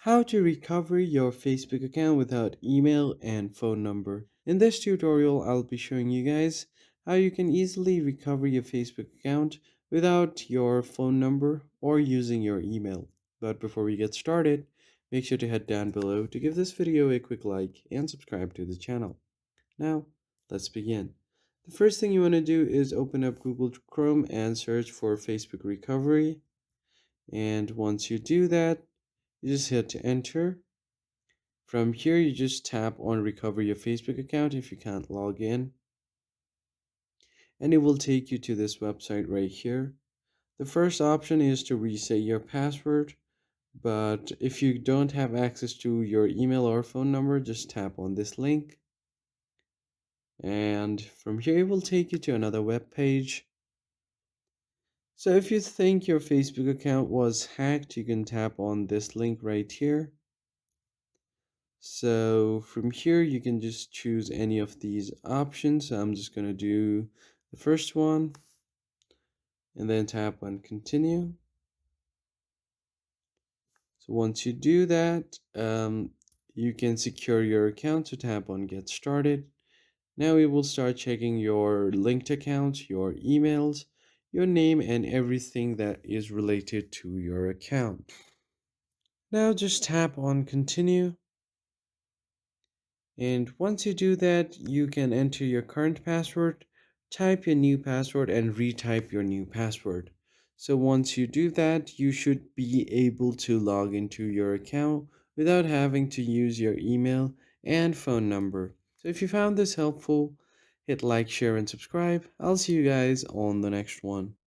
How to recover your Facebook account without email and phone number. In this tutorial, I'll be showing you guys how you can easily recover your Facebook account without your phone number or using your email. But before we get started, make sure to head down below to give this video a quick like and subscribe to the channel. Now, let's begin. The first thing you want to do is open up Google Chrome and search for Facebook recovery. And once you do that, you just hit enter. From here, you just tap on recover your Facebook account if you can't log in, and it will take you to this website right here. The first option is to reset your password, but if you don't have access to your email or phone number, just tap on this link. And from here, it will take you to another web page. So if you think your Facebook account was hacked, you can tap on this link right here. So from here, you can just choose any of these options. So I'm just going to do the first one and then tap on continue. So once you do that, you can secure your account. So tap on get started. Now we will start checking your linked accounts, your emails, your name, and everything that is related to your account. Now just tap on continue. And once you do that, you can enter your current password, type your new password, and retype your new password. So once you do that, you should be able to log into your account without having to use your email and phone number. So if you found this helpful, hit like, share, and subscribe. I'll see you guys on the next one.